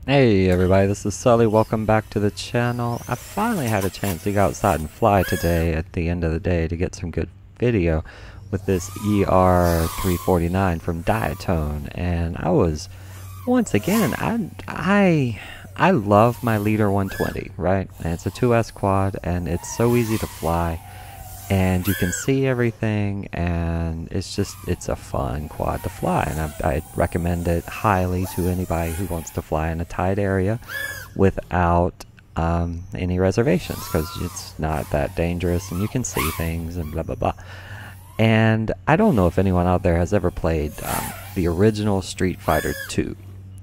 Hey everybody, this is Sully. Welcome back to the channel. I finally had a chance to go outside and fly today at the end of the day to get some good video with this ER349 from Diatone, and I was once again I love my Leader 120, right? And it's a 2S quad and it's so easy to fly and you can see everything, and it's a fun quad to fly, and I recommend it highly to anybody who wants to fly in a tight area without any reservations, because it's not that dangerous and you can see things and blah blah blah. And I don't know if anyone out there has ever played the original Street Fighter 2,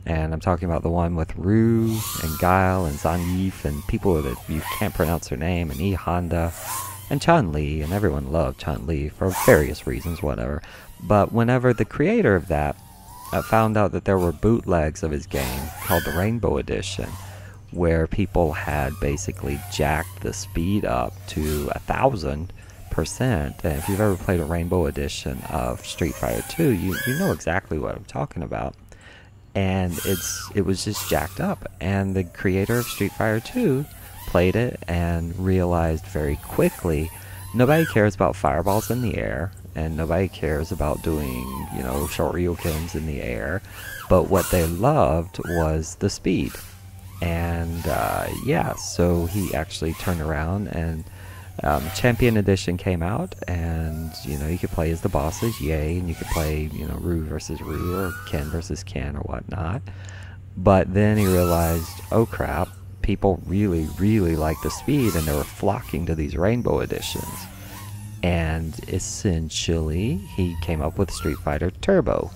and I'm talking about the one with Ryu and Guile and Zangief and people that you can't pronounce their name, and E Honda and Chun-Li, and everyone loved Chun-Li for various reasons, whatever. But whenever the creator of that found out that there were bootlegs of his game called the Rainbow Edition, where people had basically jacked the speed up to 1,000%, and if you've ever played a Rainbow Edition of Street Fighter 2, you know exactly what I'm talking about. And it was just jacked up, and the creator of Street Fighter 2 played it and realized very quickly nobody cares about fireballs in the air, and nobody cares about doing, you know, shoryukens in the air, but what they loved was the speed. And yeah, so he actually turned around, and Champion Edition came out, and you know, you could play as the bosses, yay, and you could play, you know, Ryu versus Ryu or Ken versus Ken or whatnot. But then he realized, oh crap, people really like the speed, and they were flocking to these Rainbow Editions. And essentially, he came up with Street Fighter Turbo.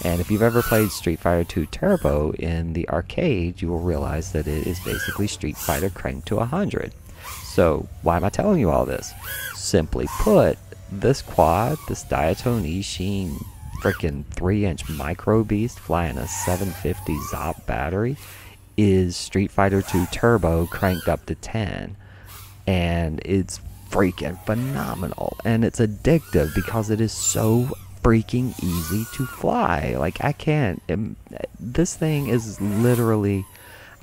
And if you've ever played Street Fighter 2 Turbo in the arcade, you will realize that it is basically Street Fighter cranked to 100. So, why am I telling you all this? Simply put, this quad, this Diatone Ishin freaking 3-inch Micro Beast flying a 750 ZOP battery is Street Fighter 2 Turbo cranked up to 10, and it's freaking phenomenal, and it's addictive because it is so freaking easy to fly. Like, I can't, this thing is literally,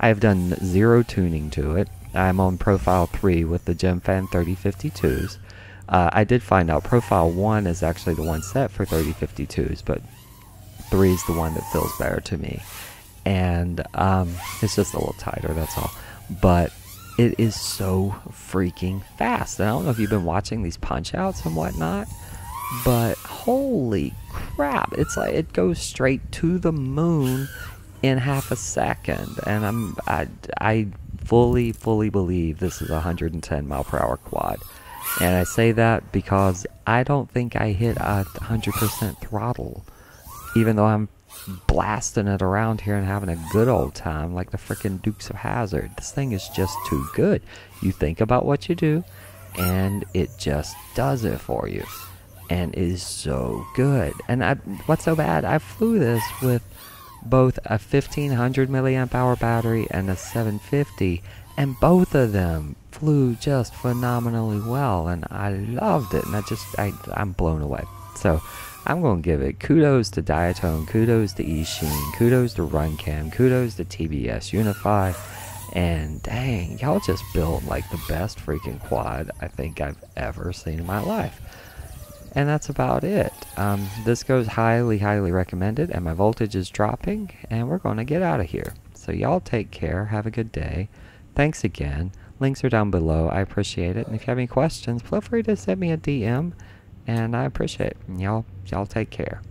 I've done 0 tuning to it. I'm on Profile 3 with the Gemfan 3052s. I did find out Profile 1 is actually the one set for 3052s, but 3 is the one that feels better to me. And it's just a little tighter, that's all. But it is so freaking fast. And I don't know if you've been watching these punch outs and whatnot, but holy crap, it's like it goes straight to the moon in half a second. And I fully believe this is a 110 mile per hour quad. And I say that because I don't think I hit a 100% throttle, even though I'm blasting it around here and having a good old time like the frickin' Dukes of Hazzard. This thing is just too good. You think about what you do, and it just does it for you, and it is so good. And what's so bad? I flew this with both a 1500 milliamp hour battery and a 750, and both of them flew just phenomenally well, and I loved it, and I'm blown away. So I'm going to give it kudos to Diatone, kudos to Ishin, kudos to Runcam, kudos to TBS Unify, and dang, y'all just built like the best freaking quad I think I've ever seen in my life. And that's about it. This goes highly recommended, and my voltage is dropping, and we're going to get out of here. So y'all take care, have a good day. Thanks again. Links are down below. I appreciate it. And if you have any questions, feel free to send me a DM. And I appreciate it. Y'all take care.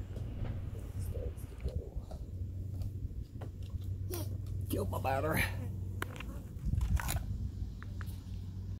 Killed my battery.